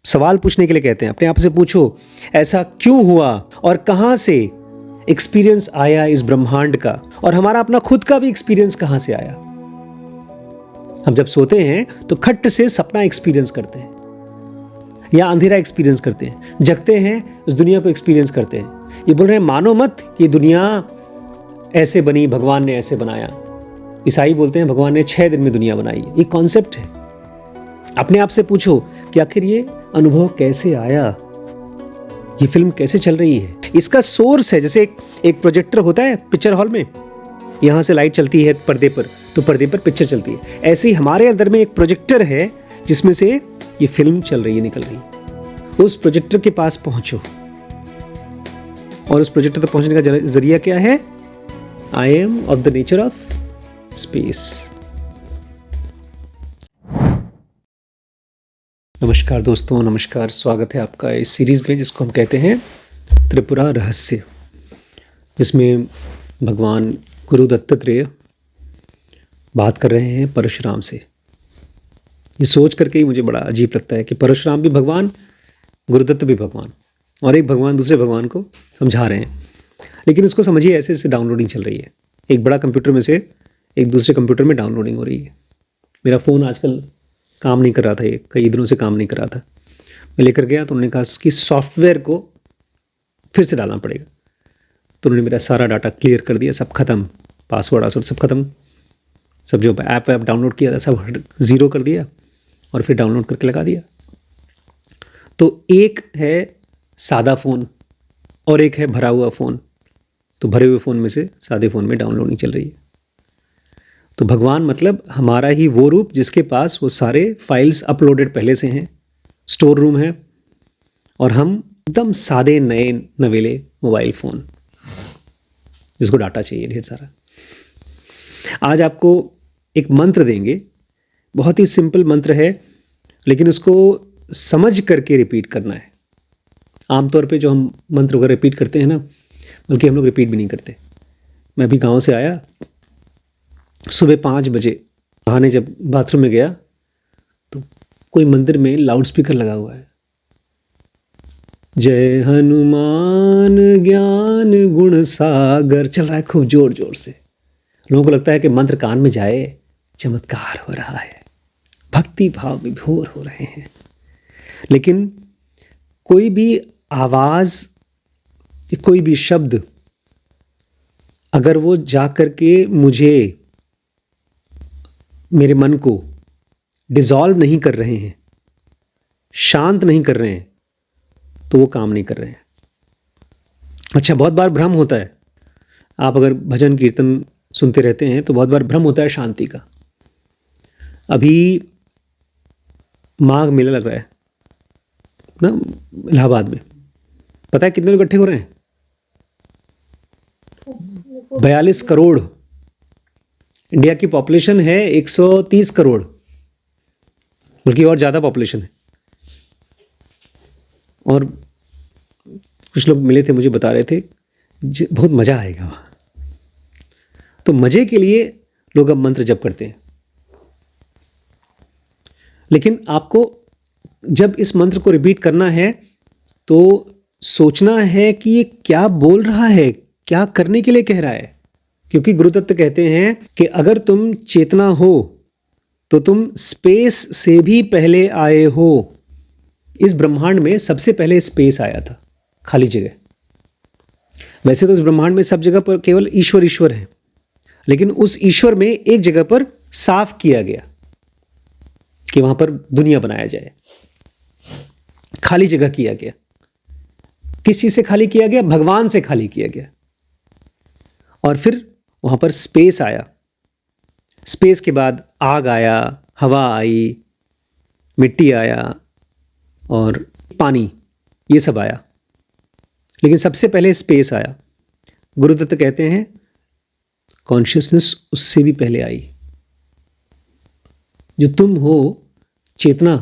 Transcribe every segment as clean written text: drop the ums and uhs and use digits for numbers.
सवाल पूछने के लिए कहते हैं। अपने आप से पूछो, ऐसा क्यों हुआ और कहां से एक्सपीरियंस आया इस ब्रह्मांड का, और हमारा अपना खुद का भी एक्सपीरियंस कहां से आया। हम जब सोते हैं तो खट्ट से सपना एक्सपीरियंस करते हैं या अंधेरा एक्सपीरियंस करते हैं, जगते हैं इस दुनिया को एक्सपीरियंस करते हैं। ये बोल रहे हैं मानो मत कि दुनिया ऐसे बनी, भगवान ने ऐसे बनाया। ईसाई बोलते हैं भगवान ने 6 दिन में दुनिया बनाई है। ये कॉन्सेप्ट है। अपने आप से पूछो कि आखिर ये अनुभव कैसे आया, ये फिल्म कैसे चल रही है। इसका सोर्स है, जैसे एक प्रोजेक्टर होता है पिक्चर हॉल में, यहां से लाइट चलती है पर्दे पर, तो पर्दे पर पिक्चर चलती है। ऐसे ही हमारे अंदर में एक प्रोजेक्टर है जिसमें से ये फिल्म चल रही है, निकल रही है। उस प्रोजेक्टर के पास पहुंचो, और उस प्रोजेक्टर तक पहुंचने का जरिया क्या है? I am of the nature of space. नमस्कार दोस्तों, नमस्कार। स्वागत है आपका इस सीरीज में जिसको हम कहते हैं त्रिपुरा रहस्य, जिसमें भगवान गुरु दत्तात्रेय बात कर रहे हैं परशुराम से। ये सोच करके ही मुझे बड़ा अजीब लगता है कि परशुराम भी भगवान, गुरुदत्त भी भगवान, और एक भगवान दूसरे भगवान को समझा रहे हैं। लेकिन इसको समझिए, ऐसे ऐसे डाउनलोडिंग चल रही है। एक बड़ा कंप्यूटर में से एक दूसरे कंप्यूटर में डाउनलोडिंग हो रही है। मेरा फ़ोन आजकल काम नहीं कर रहा था, ये कई दिनों से काम नहीं कर रहा था। मैं लेकर गया तो उन्होंने कहा कि सॉफ्टवेयर को फिर से डालना पड़ेगा। तो उन्होंने मेरा सारा डाटा क्लियर कर दिया, सब खत्म, पासवर्ड सब खत्म, सब जो ऐप डाउनलोड किया था सब ज़ीरो कर दिया और फिर डाउनलोड करके लगा दिया। तो एक है सादा फ़ोन और एक है भरा हुआ फ़ोन। तो भरे हुए फ़ोन में से सादे फ़ोन में डाउनलोडिंग चल रही है। तो भगवान मतलब हमारा ही वो रूप जिसके पास वो सारे फाइल्स अपलोडेड पहले से हैं, स्टोर रूम है, और हम एकदम सादे नए नवेले मोबाइल फ़ोन जिसको डाटा चाहिए ढेर सारा। आज आपको एक मंत्र देंगे, बहुत ही सिंपल मंत्र है, लेकिन उसको समझ करके रिपीट करना है। आमतौर पे जो हम मंत्र वगैरह रिपीट करते हैं ना, बल्कि हम लोग रिपीट भी नहीं करते। मैं अभी गांव से आया, सुबह 5 बजे नहाने जब बाथरूम में गया तो कोई मंदिर में लाउड स्पीकर लगा हुआ है, जय हनुमान ज्ञान गुण सागर चल रहा है खूब जोर जोर से। लोगों को लगता है कि मंत्र कान में जाए चमत्कार हो रहा है, भक्ति भाव विभोर हो रहे हैं। लेकिन कोई भी आवाज़, कोई भी शब्द अगर वो जा कर के मुझे, मेरे मन को डिसॉल्व नहीं कर रहे हैं, शांत नहीं कर रहे हैं, तो वो काम नहीं कर रहे हैं। अच्छा, बहुत बार भ्रम होता है। आप अगर भजन कीर्तन सुनते रहते हैं तो बहुत बार भ्रम होता है शांति का। अभी माघ मेला लग रहा है ना इलाहाबाद में, पता है कितने लोग इकट्ठे हो रहे हैं? 42 करोड़। इंडिया की पॉपुलेशन है 130 करोड़, बल्कि और ज़्यादा पॉपुलेशन है। और कुछ लोग मिले थे, मुझे बता रहे थे बहुत मज़ा आएगा वहाँ। तो मज़े के लिए लोग अब मंत्र जप करते हैं। लेकिन आपको जब इस मंत्र को रिपीट करना है तो सोचना है कि ये क्या बोल रहा है, क्या करने के लिए कह रहा है। क्योंकि गुरुदत्त कहते हैं कि अगर तुम चेतना हो तो तुम स्पेस से भी पहले आए हो। इस ब्रह्मांड में सबसे पहले स्पेस आया था, खाली जगह। वैसे तो इस ब्रह्मांड में सब जगह पर केवल ईश्वर ईश्वर है, लेकिन उस ईश्वर में एक जगह पर साफ किया गया कि वहां पर दुनिया बनाया जाए। खाली जगह किया गया। किस चीज से खाली किया गया? भगवान से खाली किया गया। और फिर वहां पर स्पेस आया। स्पेस के बाद आग आया, हवा आई, मिट्टी आया और पानी, ये सब आया। लेकिन सबसे पहले स्पेस आया। गुरुदत्त कहते हैं कॉन्शियसनेस उससे भी पहले आई। जो तुम हो चेतना,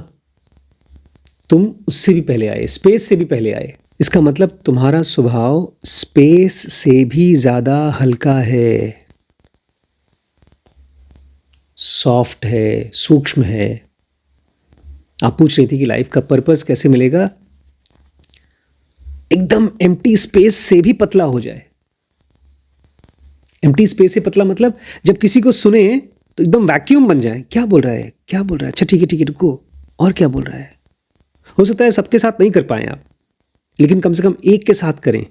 तुम उससे भी पहले आए, स्पेस से भी पहले आए। इसका मतलब तुम्हारा स्वभाव स्पेस से भी ज़्यादा हल्का है, सॉफ्ट है, सूक्ष्म है। आप पूछ रही थी कि लाइफ का पर्पस कैसे मिलेगा। एकदम एम्प्टी स्पेस से भी पतला हो जाए। एम्प्टी स्पेस से पतला मतलब जब किसी को सुने तो एकदम वैक्यूम बन जाए। क्या बोल रहा है, क्या बोल रहा है, अच्छा ठीक है रुको, और क्या बोल रहा है। हो सकता है सबके साथ नहीं कर पाए आप, लेकिन कम से कम एक के साथ करें।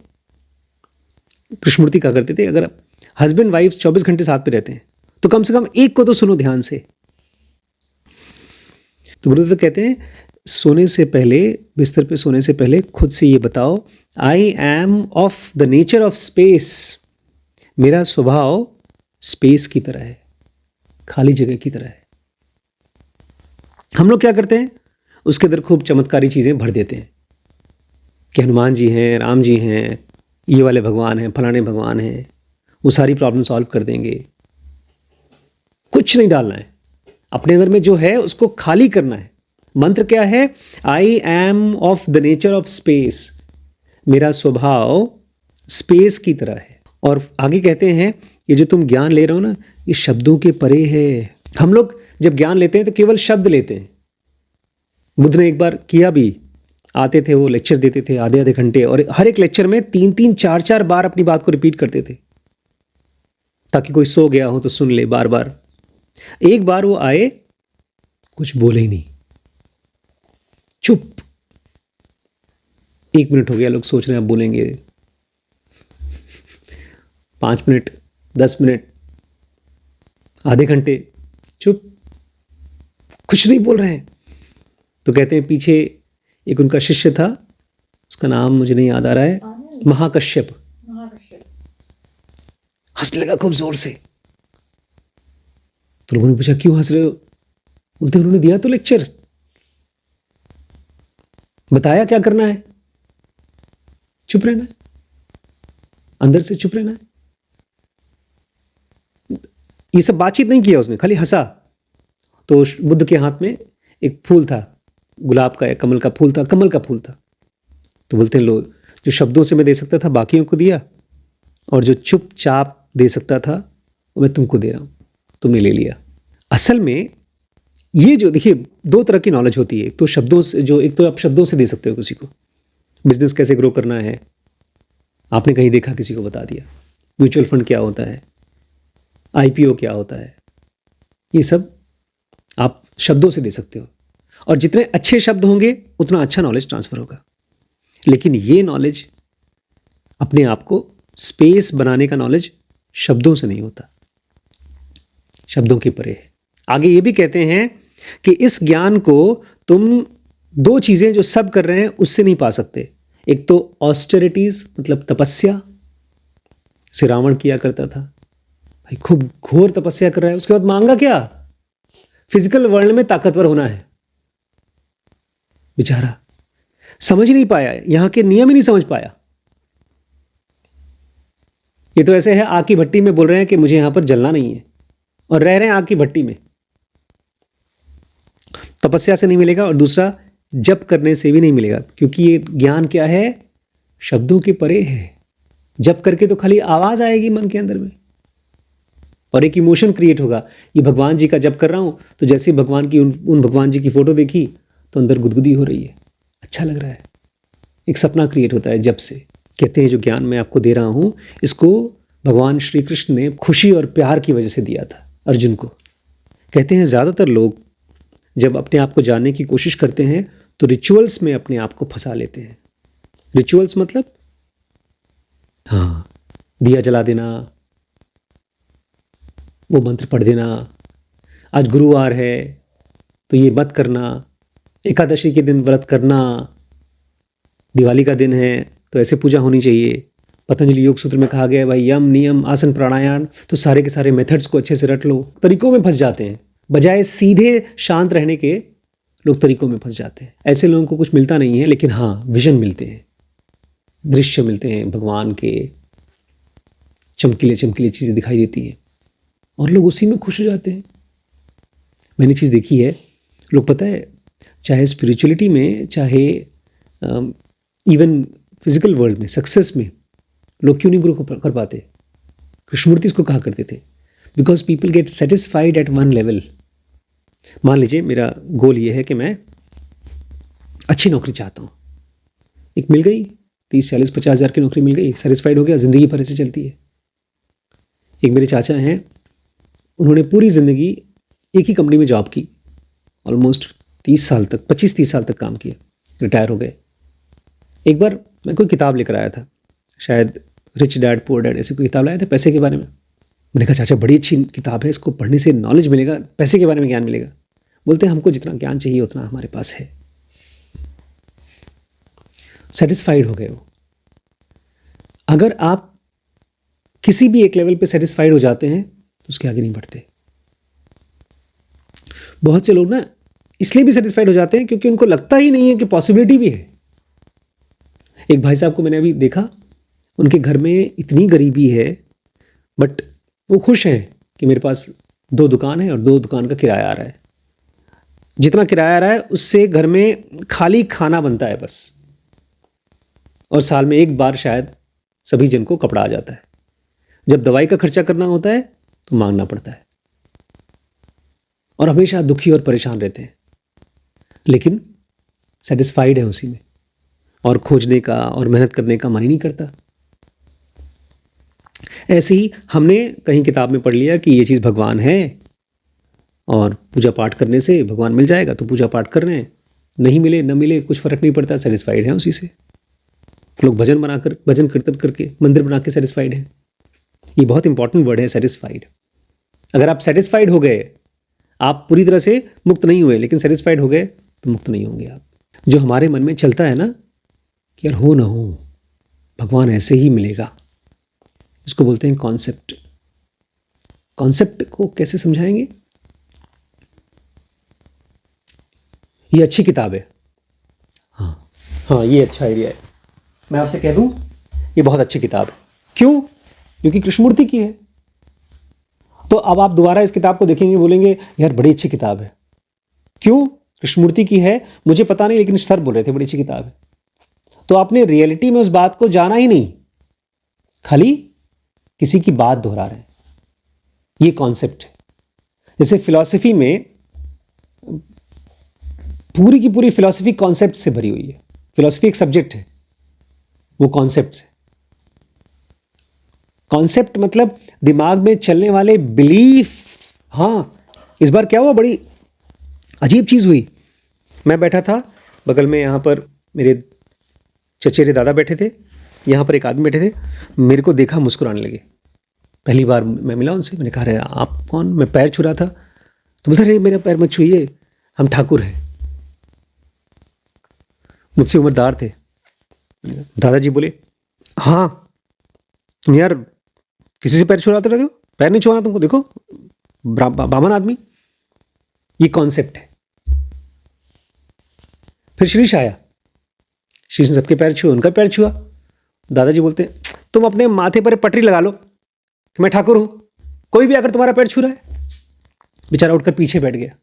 कृष्णमूर्ति क्या करते थे, अगर हस्बैंड वाइफ 24 घंटे साथ पे रहते हैं तो कम से कम एक को तो सुनो ध्यान से। तो गुरुदेव कहते हैं सोने से पहले, बिस्तर पे सोने से पहले खुद से ये बताओ, आई am of the nature of space. मेरा स्वभाव स्पेस की तरह है, खाली जगह की तरह है। हम लोग क्या करते हैं, उसके अंदर खूब चमत्कारी चीजें भर देते हैं कि हनुमान जी हैं, राम जी हैं, ये वाले भगवान हैं, फलाने भगवान हैं, वो सारी प्रॉब्लम सॉल्व कर देंगे। कुछ नहीं डालना है, अपने अंदर में जो है उसको खाली करना है। मंत्र क्या है, I am of the nature of space. मेरा स्वभाव स्पेस की तरह है। और आगे कहते हैं ये जो तुम ज्ञान ले रहे हो ना, ये शब्दों के परे है। हम लोग जब ज्ञान लेते हैं तो केवल शब्द लेते हैं। बुद्ध ने एक बार किया भी, आते थे वो लेक्चर देते थे आधे आधे घंटे, और हर एक लेक्चर में 3-3 4-4 बार अपनी बात को रिपीट करते थे ताकि कोई सो गया हो तो सुन ले बार बार। एक बार वो आए, कुछ बोले ही नहीं, चुप। 1 मिनट हो गया, लोग सोच रहे हैं अब बोलेंगे। 5 मिनट, 10 मिनट, आधे घंटे, चुप, कुछ नहीं बोल रहे हैं। तो कहते हैं पीछे एक उनका शिष्य था, उसका नाम मुझे नहीं याद आ रहा है, महाकश्यप। हंसने लगा खूब जोर से। तो लोगों ने पूछा क्यों हंस रहे हो। बोलते उन्होंने दिया तो लेक्चर, बताया क्या करना है, चुप रहना है, अंदर से चुप रहना है। ये सब बातचीत नहीं किया उसने, खाली हंसा। तो बुद्ध के हाथ में एक फूल था, गुलाब का या कमल का फूल था, कमल का फूल था। तो बोलते हैं लो, जो शब्दों से मैं दे सकता था बाकियों को दिया, और जो चुपचाप दे सकता था वो मैं तुमको दे रहा हूं, तुमने ले लिया। असल में ये जो देखिए 2 तरह की नॉलेज होती है। तो शब्दों से, जो एक तो आप शब्दों से दे सकते हो किसी को, बिजनेस कैसे ग्रो करना है, आपने कहीं देखा किसी को बता दिया, म्यूचुअल फंड क्या होता है, आईपीओ क्या होता है, ये सब आप शब्दों से दे सकते हो। और जितने अच्छे शब्द होंगे उतना अच्छा नॉलेज ट्रांसफर होगा। लेकिन ये नॉलेज, अपने आप को स्पेस बनाने का नॉलेज शब्दों से नहीं होता, शब्दों के परे है। आगे ये भी कहते हैं कि इस ज्ञान को तुम 2 चीजें जो सब कर रहे हैं उससे नहीं पा सकते। एक तो ऑस्टेरिटीज, मतलब तपस्या, से रावण किया करता था भाई, खूब घोर तपस्या कर रहा है, उसके बाद मांगा क्या, फिजिकल वर्ल्ड में ताकतवर होना है। बेचारा समझ नहीं पाया, यहां के नियम ही नहीं समझ पाया। ये तो ऐसे है आग की भट्टी में बोल रहे हैं कि मुझे यहां पर जलना नहीं है, और रह रहे हैं आग की भट्टी में। तपस्या से नहीं मिलेगा, और दूसरा जप करने से भी नहीं मिलेगा, क्योंकि ये ज्ञान क्या है, शब्दों के परे है। जप करके तो खाली आवाज आएगी मन के अंदर में, और एक इमोशन क्रिएट होगा। ये भगवान जी का जप कर रहा हूं, तो जैसे भगवान की उन भगवान जी की फोटो देखी तो अंदर गुदगुदी हो रही है, अच्छा लग रहा है, एक सपना क्रिएट होता है जब से। कहते हैं जो ज्ञान मैं आपको दे रहा हूं, इसको भगवान श्री कृष्ण ने खुशी और प्यार की वजह से दिया था अर्जुन को। कहते हैं ज़्यादातर लोग जब अपने आप को जानने की कोशिश करते हैं तो रिचुअल्स में अपने आप को फंसा लेते हैं। रिचुअल्स मतलब, हाँ, दिया जला देना, वो मंत्र पढ़ देना, आज गुरुवार है तो ये मत करना, एकादशी के दिन व्रत करना, दिवाली का दिन है तो ऐसे पूजा होनी चाहिए। पतंजलि योग सूत्र में कहा गया है भाई यम नियम आसन प्राणायाम, तो सारे के सारे मेथड्स को अच्छे से रट लो। तरीकों में फंस जाते हैं, बजाय सीधे शांत रहने के लोग तरीकों में फंस जाते हैं। ऐसे लोगों को कुछ मिलता नहीं है, लेकिन हाँ विजन मिलते हैं, दृश्य मिलते हैं, भगवान के चमकीले चमकीली चीज़ें दिखाई देती हैं, और लोग उसी में खुश हो जाते हैं। मैंने चीज़ देखी है, लोग पता है चाहे स्पिरिचुअलिटी में, चाहे इवन फिजिकल वर्ल्ड में, सक्सेस में लोग क्यों नहीं ग्रो कर पाते। कृष्णमूर्ति इसको कहा करते थे, because people get satisfied at one level. मान लीजिए मेरा गोल ये है कि मैं अच्छी नौकरी चाहता हूँ, एक मिल गई 30-40-50 हज़ार की नौकरी मिल गई, सेटिस्फाइड हो गया, ज़िंदगी भर ऐसे चलती है। एक मेरे चाचा हैं, उन्होंने पूरी ज़िंदगी एक ही कंपनी में जॉब की, ऑलमोस्ट 30 साल तक, 25-30 साल तक काम किया, रिटायर हो गए। एक बार मैं कोई किताब लेकर आया था, शायद रिच डैड पुअर डैड ऐसी कोई किताब लाए थे पैसे के बारे में। मैंने कहा चाचा बड़ी अच्छी किताब है, इसको पढ़ने से नॉलेज मिलेगा, पैसे के बारे में ज्ञान मिलेगा। बोलते हैं हमको जितना ज्ञान चाहिए उतना हमारे पास है। सेटिस्फाइड हो गए वो। अगर आप किसी भी एक लेवल पे सेटिस्फाइड हो जाते हैं तो उसके आगे नहीं बढ़ते। बहुत से लोग ना इसलिए भी सेटिस्फाइड हो जाते हैं क्योंकि उनको लगता ही नहीं है कि पॉसिबिलिटी भी है। एक भाई साहब को मैंने अभी देखा, उनके घर में इतनी गरीबी है बट वो खुश हैं कि मेरे पास 2 दुकान है और 2 दुकान का किराया आ रहा है। जितना किराया आ रहा है उससे घर में खाली खाना बनता है बस, और साल में एक बार शायद सभी जन को कपड़ा आ जाता है। जब दवाई का खर्चा करना होता है तो मांगना पड़ता है, और हमेशा दुखी और परेशान रहते हैं, लेकिन सेटिस्फाइड है उसी में, और खोजने का और मेहनत करने का मन ही नहीं करता। ऐसे ही हमने कहीं किताब में पढ़ लिया कि ये चीज़ भगवान है और पूजा पाठ करने से भगवान मिल जाएगा, तो पूजा पाठ कर रहे हैं, नहीं मिले न मिले कुछ फ़र्क नहीं पड़ता, सेटिस्फाइड है उसी से। लोग भजन कीर्तन करके मंदिर बना के सेटिस्फाइड हैं। ये बहुत इंपॉर्टेंट वर्ड है, सेटिस्फाइड। अगर आप सेटिस्फाइड हो गए, आप पूरी तरह से मुक्त नहीं हुए लेकिन सेटिस्फाइड हो गए, तो मुक्त नहीं होंगे आप। जो हमारे मन में चलता है ना कि यार हो ना हो भगवान ऐसे ही मिलेगा, इसको बोलते हैं कॉन्सेप्ट। कॉन्सेप्ट को कैसे समझाएंगे? ये अच्छी किताब है। हाँ, ये अच्छा आइडिया है। मैं आपसे कह दूं ये बहुत अच्छी किताब है। क्यों? क्योंकि कृष्णमूर्ति की है। तो अब आप दोबारा इस किताब को देखेंगे, बोलेंगे यार बड़ी अच्छी किताब है। क्यों? कृष्णमूर्ति की है, मुझे पता नहीं, लेकिन सर बोल रहे थे बड़ी अच्छी किताब है। तो आपने रियलिटी में उस बात को जाना ही नहीं, खाली किसी की बात दोहरा रहे हैं। ये कॉन्सेप्ट है। जैसे फिलॉसफी में पूरी की पूरी फिलॉसफी कॉन्सेप्ट से भरी हुई है। फिलॉसफी एक सब्जेक्ट है, वो कॉन्सेप्ट है। कॉन्सेप्ट मतलब दिमाग में चलने वाले बिलीफ। हाँ, इस बार क्या हुआ, बड़ी अजीब चीज़ हुई। मैं बैठा था बगल में, यहाँ पर मेरे चचेरे दादा बैठे थे, यहाँ पर एक आदमी बैठे थे, मेरे को देखा मुस्कुराने लगे। पहली बार मैं मिला उनसे, मैंने कहा अरे आप कौन? मैं पैर छू रहा था, तो बोलता अरे मेरा पैर मत छूइए, हम ठाकुर हैं। मुझसे उम्रदार थे। दादाजी बोले हाँ तुम यार किसी से पैर छुड़ाते रहते हो? पैर नहीं छुआना तुमको, देखो बामन आदमी। ये कॉन्सेप्ट है। फिर श्रीश आया, श्रीश ने सबके पैर छुए, उनका पैर छुआ। दादाजी बोलते तुम अपने माथे पर पटरी लगा लो कि मैं ठाकुर हूं, कोई भी अगर तुम्हारा पैर छू रहा है। बेचारा उठकर पीछे बैठ गया।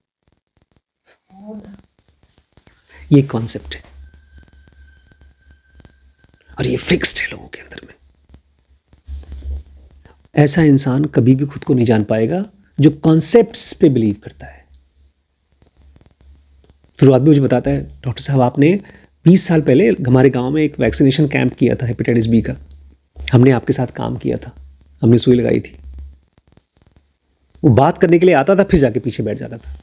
ये कॉन्सेप्ट है, और ये फिक्स्ड है लोगों के अंदर में। ऐसा इंसान कभी भी खुद को नहीं जान पाएगा जो कॉन्सेप्ट्स पे बिलीव करता है। फिर वो आदमी मुझे बताता है डॉक्टर साहब आपने 20 साल पहले हमारे गांव में एक वैक्सीनेशन कैंप किया था हेपेटाइटिस बी का, हमने आपके साथ काम किया था, हमने सुई लगाई थी। वो बात करने के लिए आता था, फिर जाके पीछे बैठ जाता था,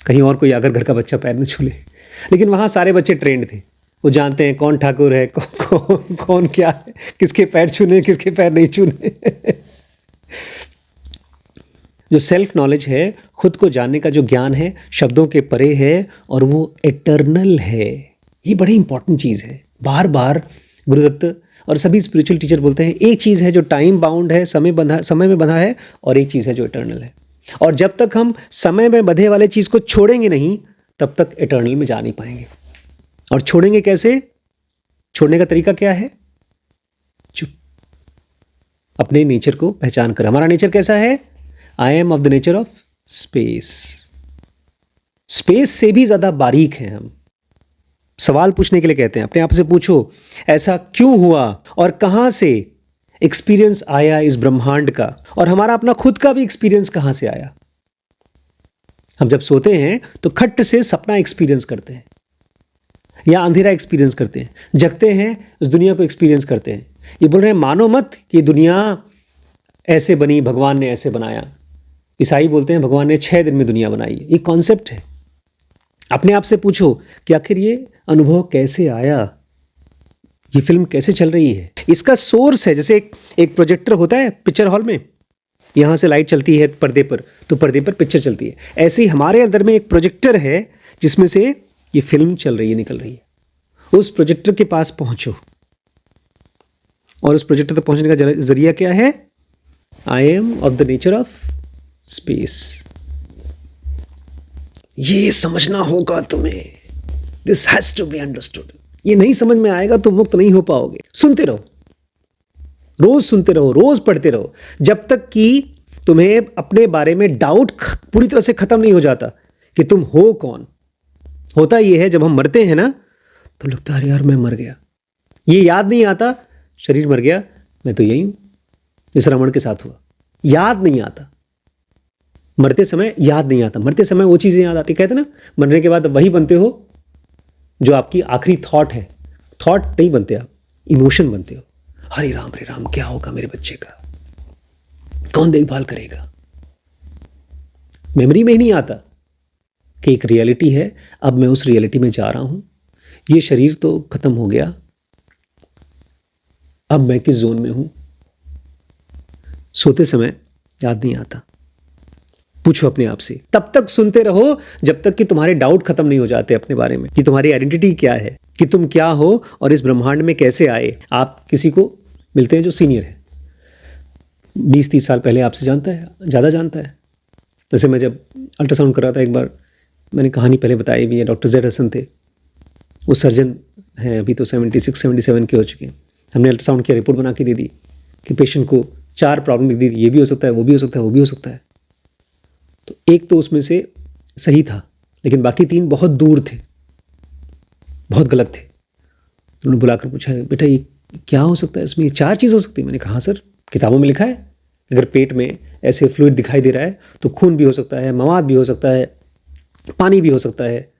कहीं और कोई अगर घर का बच्चा पैर न छू ले। लेकिन वहाँ सारे बच्चे ट्रेंड थे, वो जानते हैं कौन ठाकुर है, कौन क्या है, किसके पैर छूने किसके पैर नहीं छूने। जो सेल्फ नॉलेज है, खुद को जानने का जो ज्ञान है, शब्दों के परे है और वो एटर्नल है। ये बड़ी इंपॉर्टेंट चीज़ है। बार बार गुरुदत्त और सभी स्पिरिचुअल टीचर बोलते हैं एक चीज़ है जो टाइम बाउंड है, समय में बंधा है, और एक चीज़ है जो एटर्नल है। और जब तक हम समय में बंधे वाले चीज़ को छोड़ेंगे नहीं, तब तक एटर्नल में जा नहीं पाएंगे। और छोड़ेंगे कैसे? छोड़ने का तरीका क्या है? चुप। अपने नेचर को पहचान कर। हमारा नेचर कैसा है? I am of the nature of space. Space से भी ज्यादा बारीक हैं हम। सवाल पूछने के लिए कहते हैं, अपने आप से पूछो ऐसा क्यों हुआ और कहां से एक्सपीरियंस आया इस ब्रह्मांड का, और हमारा अपना खुद का भी एक्सपीरियंस कहां से आया। हम जब सोते हैं तो खट्ट से सपना एक्सपीरियंस करते हैं, या अंधेरा एक्सपीरियंस करते हैं, जगते हैं, उस दुनिया को एक्सपीरियंस करते हैं। ये बोल रहे हैं मानो मत कि दुनिया ऐसे बनी, भगवान ने ऐसे बनाया। ईसाई बोलते हैं भगवान ने 6 दिन में दुनिया बनाई है। ये कॉन्सेप्ट है। अपने आप से पूछो कि आखिर ये अनुभव कैसे आया, ये फिल्म कैसे चल रही है। इसका सोर्स है, जैसे एक प्रोजेक्टर होता है पिक्चर हॉल में, यहाँ से लाइट चलती है पर्दे पर, तो पर्दे पर पिक्चर चलती है। ऐसे ही हमारे अंदर में एक प्रोजेक्टर है जिसमें से ये फिल्म चल रही है, निकल रही है। उस प्रोजेक्टर के पास पहुंचो, और उस प्रोजेक्टर तक पहुंचने का जरिया क्या है? I am of the nature of space. ये समझना होगा तुम्हें। This has to be understood. ये नहीं समझ में आएगा तो मुक्त नहीं हो पाओगे। सुनते रहो, रोज सुनते रहो, रोज पढ़ते रहो, जब तक कि तुम्हें अपने बारे में डाउट पूरी तरह से खत्म नहीं हो जाता कि तुम हो कौन। होता यह है, जब हम मरते हैं ना, तो लगता है अरे यार मैं मर गया। ये याद नहीं आता शरीर मर गया, मैं तो यही हूं, जिस रमण के साथ हुआ। याद नहीं आता, मरते समय याद नहीं आता। मरते समय वो चीजें याद आती। कहते ना, मरने के बाद वही बनते हो जो आपकी आखिरी थॉट है। थॉट नहीं बनते आप, इमोशन बनते हो। हरे राम, क्या होगा मेरे बच्चे का, कौन देखभाल करेगा। मेमोरी में ही नहीं आता कि एक रियलिटी है, अब मैं उस रियलिटी में जा रहा हूं। ये शरीर तो खत्म हो गया, अब मैं किस जोन में हूं। सोते समय याद नहीं आता। पूछो अपने आप से, तब तक सुनते रहो जब तक कि तुम्हारे डाउट खत्म नहीं हो जाते अपने बारे में, कि तुम्हारी आइडेंटिटी क्या है, कि तुम क्या हो और इस ब्रह्मांड में कैसे आए। आप किसी को मिलते हैं जो सीनियर है, 20-30 साल पहले आपसे जानता है, ज़्यादा जानता है। जैसे मैं जब अल्ट्रासाउंड कर रहा था, एक बार मैंने कहानी पहले बताई भी है, डॉक्टर ज़ैड हसन थे, वो सर्जन हैं, अभी तो 76-77 के हो चुके हैं। हमने अल्ट्रासाउंड की रिपोर्ट बना के दे दी कि पेशेंट को 4 प्रॉब्लम लिख दी, ये भी हो सकता है, वो भी हो सकता है, वो भी हो सकता है। तो एक तो उसमें से सही था, लेकिन बाकी 3 बहुत दूर थे, बहुत गलत थे। तो उन्होंने बुलाकर पूछा, बेटा ये क्या हो सकता है, इसमें ये 4 चीज़ हो सकती है। मैंने कहा हाँ सर, किताबों में लिखा है, अगर पेट में ऐसे फ्लूइड दिखाई दे रहा है तो खून भी हो सकता है, मवाद भी हो सकता है, पानी भी हो सकता है,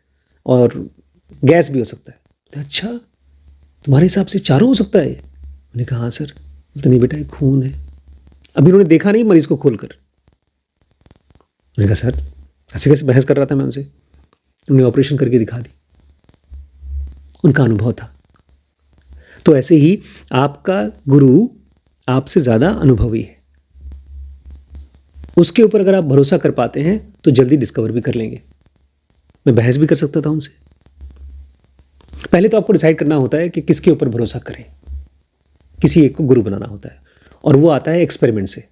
और गैस भी हो सकता है। तो अच्छा, तुम्हारे हिसाब से 4 हो सकता है। मैंने कहा हाँ सर। बोलते नहीं बेटा, ये खून है। अभी उन्होंने देखा नहीं मरीज को खोलकर। मैंने कहा सर, ऐसे कैसे बहस कर रहा था मैं उनसे। उन्होंने ऑपरेशन करके दिखा दी, उनका अनुभव था। तो ऐसे ही आपका गुरु आपसे ज़्यादा अनुभवी है, उसके ऊपर अगर आप भरोसा कर पाते हैं तो जल्दी डिस्कवर भी कर लेंगे। मैं बहस भी कर सकता था उनसे। पहले तो आपको डिसाइड करना होता है कि किसके ऊपर भरोसा करें। किसी एक को गुरु बनाना होता है, और वो आता है एक्सपेरिमेंट से।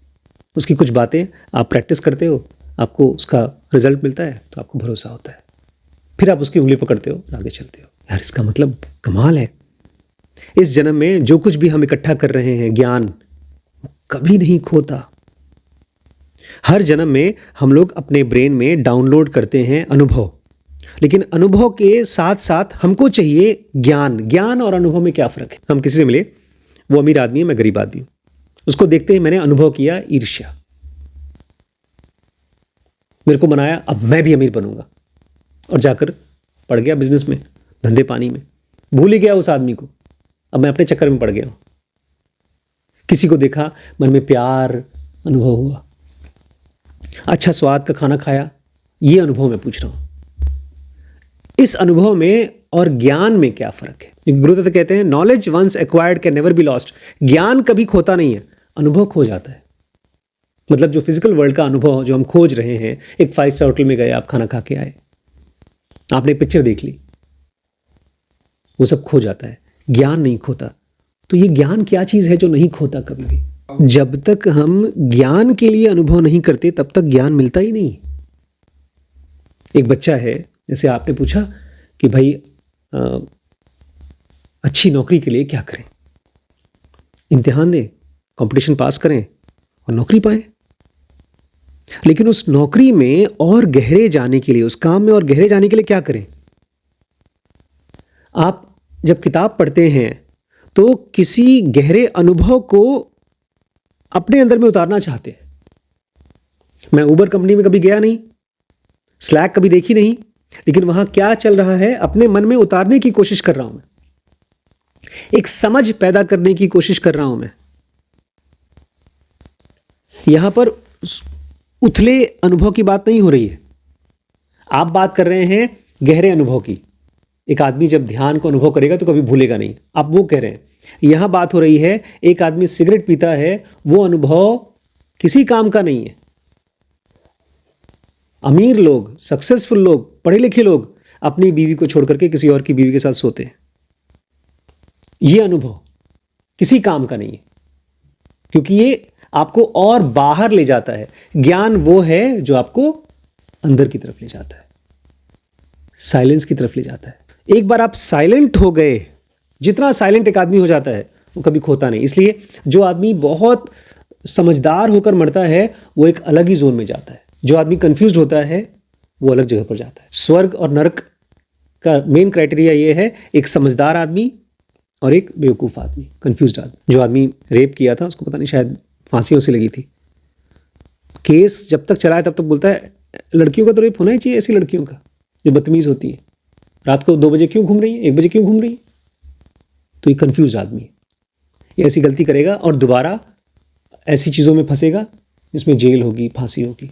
उसकी कुछ बातें आप प्रैक्टिस करते हो, आपको उसका रिजल्ट मिलता है, तो आपको भरोसा होता है। फिर आप उसकी उंगली पकड़ते हो और आगे चलते हो। यार इसका मतलब कमाल है। इस जन्म में जो कुछ भी हम इकट्ठा कर रहे हैं ज्ञान, वो कभी नहीं खोता। हर जन्म में हम लोग अपने ब्रेन में डाउनलोड करते हैं अनुभव, लेकिन अनुभव के साथ साथ हमको चाहिए ज्ञान। ज्ञान और अनुभव में क्या फर्क है? हम किसी से मिले, वो अमीर आदमी है, मैं गरीब आदमी हूं, उसको देखते ही मैंने अनुभव किया ईर्ष्या, मेरे को बनाया अब मैं भी अमीर बनूंगा, और जाकर पड़ गया बिजनेस में, धंधे पानी में, भूल ही गया उस आदमी को। अब मैं अपने चक्कर में पड़ गया हूं। किसी को देखा, मन में प्यार अनुभव हुआ, अच्छा स्वाद का खाना खाया, ये अनुभव मैं पूछ रहा हूं। इस अनुभव में और ज्ञान में क्या फर्क है? गुरुदत्त कहते हैं knowledge once acquired can never be lost. ज्ञान कभी खोता नहीं है, अनुभव खो जाता है। मतलब जो फिजिकल वर्ल्ड का अनुभव जो हम खोज रहे हैं, एक 5 स्टार होटल में गए, आप खाना खा के आए, आपने पिक्चर देख ली, वो सब खो जाता है, ज्ञान नहीं खोता। तो ये ज्ञान क्या चीज है जो नहीं खोता कभी भी? जब तक हम ज्ञान के लिए अनुभव नहीं करते तब तक ज्ञान मिलता ही नहीं। एक बच्चा है, जैसे आपने पूछा कि भाई अच्छी नौकरी के लिए क्या करें, इम्तिहान दें, कंपटीशन पास करें और नौकरी पाएं। लेकिन उस नौकरी में और गहरे जाने के लिए, उस काम में और गहरे जाने के लिए क्या करें? आप जब किताब पढ़ते हैं तो किसी गहरे अनुभव को अपने अंदर में उतारना चाहते हैं। मैं उबर कंपनी में कभी गया नहीं, स्लैक कभी देखी नहीं, लेकिन वहां क्या चल रहा है, अपने मन में उतारने की कोशिश कर रहा हूं मैं, एक समझ पैदा करने की कोशिश कर रहा हूं मैं। यहां पर उथले अनुभव की बात नहीं हो रही है। आप बात कर रहे हैं गहरे अनुभव की। एक आदमी जब ध्यान को अनुभव करेगा तो कभी भूलेगा नहीं, आप वो कह रहे हैं। यहां बात हो रही है एक आदमी सिगरेट पीता है, वो अनुभव किसी काम का नहीं है। अमीर लोग, सक्सेसफुल लोग, पढ़े लिखे लोग अपनी बीवी को छोड़ करके किसी और की बीवी के साथ सोते हैं। यह अनुभव किसी काम का नहीं है, क्योंकि ये आपको और बाहर ले जाता है। ज्ञान वो है जो आपको अंदर की तरफ ले जाता है, साइलेंस की तरफ ले जाता है। एक बार आप साइलेंट हो गए, जितना साइलेंट एक आदमी हो जाता है वो कभी खोता नहीं। इसलिए जो आदमी बहुत समझदार होकर मरता है वो एक अलग ही जोन में जाता है। जो आदमी कंफ्यूज होता है वो अलग जगह पर जाता है। स्वर्ग और नरक का मेन क्राइटेरिया ये है, एक समझदार आदमी और एक बेवकूफ़ आदमी, कंफ्यूज्ड आदमी। जो आदमी रेप किया था उसको पता नहीं शायद फांसियों से लगी थी। केस जब तक चला है तब तक बोलता है लड़कियों का तो रेप होना ही चाहिए, ऐसी लड़कियों का जो बदतमीज होती है, रात को 2 बजे क्यों घूम रही है, 1 बजे क्यों घूम रही है। तो ये कंफ्यूज आदमी है, ये ऐसी गलती करेगा और दोबारा ऐसी चीज़ों में फंसेगा जिसमें जेल होगी, फांसी होगी।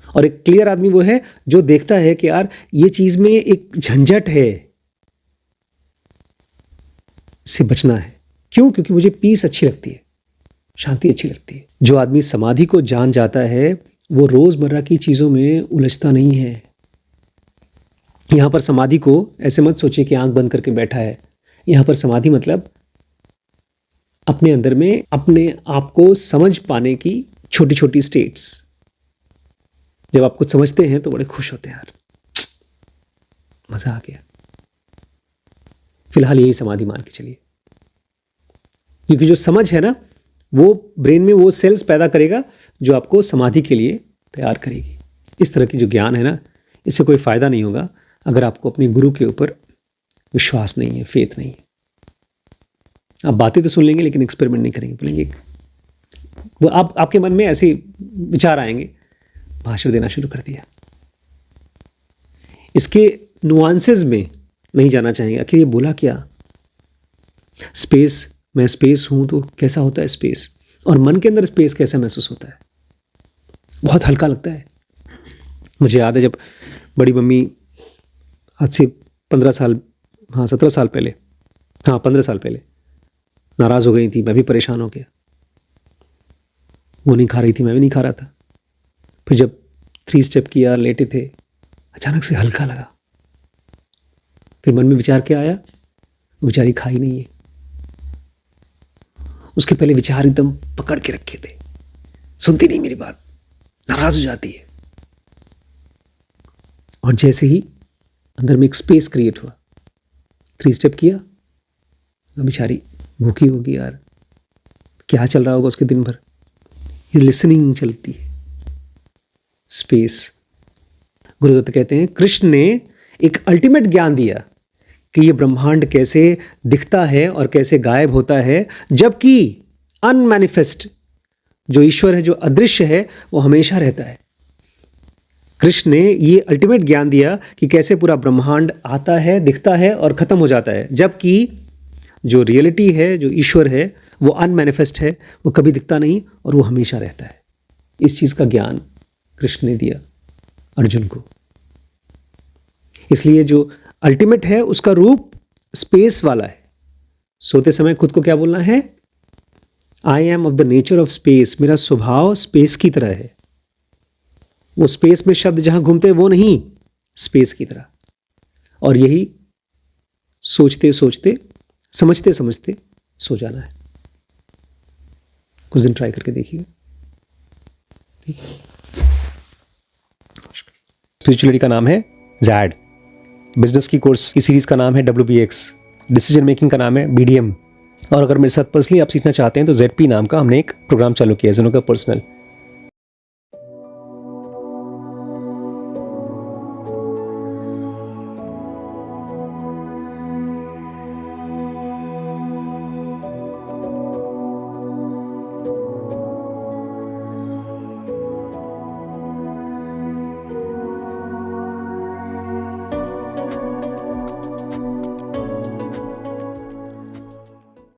और एक क्लियर आदमी वो है जो देखता है कि यार ये चीज़ में एक झंझट है, इससे बचना है। क्यों? क्योंकि मुझे पीस अच्छी लगती है, शांति अच्छी लगती है। जो आदमी समाधि को जान जाता है वो रोज़मर्रा की चीज़ों में उलझता नहीं है। यहाँ पर समाधि को ऐसे मत सोचिए कि आंख बंद करके बैठा है। यहाँ पर समाधि मतलब अपने अंदर में अपने आप को समझ पाने की छोटी छोटी स्टेट्स। जब आप कुछ समझते हैं तो बड़े खुश होते हैं, यार मज़ा आ गया। फिलहाल यही समाधि मान के चलिए, क्योंकि जो समझ है ना वो ब्रेन में वो सेल्स पैदा करेगा जो आपको समाधि के लिए तैयार करेगी। इस तरह की जो ज्ञान है ना, इससे कोई फ़ायदा नहीं होगा अगर आपको अपने गुरु के ऊपर विश्वास नहीं है, फेथ नहीं है। आप बातें तो सुन लेंगे लेकिन एक्सपेरिमेंट नहीं करेंगे, बोलेंगे वो आपके मन में ऐसे विचार आएंगे, भाषण देना शुरू कर दिया। इसके नुआंसेस में नहीं जाना चाहेंगे, आखिर ये बोला क्या। स्पेस, मैं स्पेस हूं तो कैसा होता है स्पेस, और मन के अंदर स्पेस कैसा महसूस होता है। बहुत हल्का लगता है। मुझे याद है जब बड़ी मम्मी आज से 15 साल, 17 साल पहले, 15 साल पहले नाराज़ हो गई थी। मैं भी परेशान हो गया। वो नहीं खा रही थी, मैं भी नहीं खा रहा था। फिर जब 3 स्टेप किया, लेटे थे, अचानक से हल्का लगा। फिर मन में विचार क्या आया, वो बेचारी खाई नहीं है। उसके पहले विचार एकदम पकड़ के रखे थे, सुनती नहीं मेरी बात, नाराज हो जाती है। और जैसे ही अंदर में एक स्पेस क्रिएट हुआ, 3 स्टेप किया, बेचारी भूखी होगी यार, क्या चल रहा होगा उसके दिन भर। ये लिसनिंग चलती है, स्पेस। गुरुदत्त कहते हैं कृष्ण ने एक अल्टीमेट ज्ञान दिया कि ये ब्रह्मांड कैसे दिखता है और कैसे गायब होता है, जबकि अनमैनिफेस्ट जो ईश्वर है, जो अदृश्य है, वो हमेशा रहता है। कृष्ण ने ये अल्टीमेट ज्ञान दिया कि कैसे पूरा ब्रह्मांड आता है, दिखता है और खत्म हो जाता है, जबकि जो रियलिटी है, जो ईश्वर है, वो अनमैनिफेस्ट है, वो कभी दिखता नहीं और वो हमेशा रहता है। इस चीज़ का ज्ञान कृष्ण ने दिया अर्जुन को। इसलिए जो अल्टीमेट है उसका रूप स्पेस वाला है। सोते समय खुद को क्या बोलना है, I am of the nature of space. मेरा स्वभाव स्पेस की तरह है। वो स्पेस में शब्द जहां घूमते हैं वो नहीं, स्पेस की तरह। और यही सोचते सोचते, समझते समझते सो जाना है। कुछ दिन ट्राई करके देखिए। ठीक है। स्पिरिचुअलिटी का नाम है जैड, बिजनेस की कोर्स की सीरीज का नाम है WBX, डिसीजन मेकिंग का नाम है BDM। और अगर मेरे साथ पर्सनली आप सीखना चाहते हैं तो ZP नाम का हमने एक प्रोग्राम चालू किया है, ज़ेनो का पर्सनल।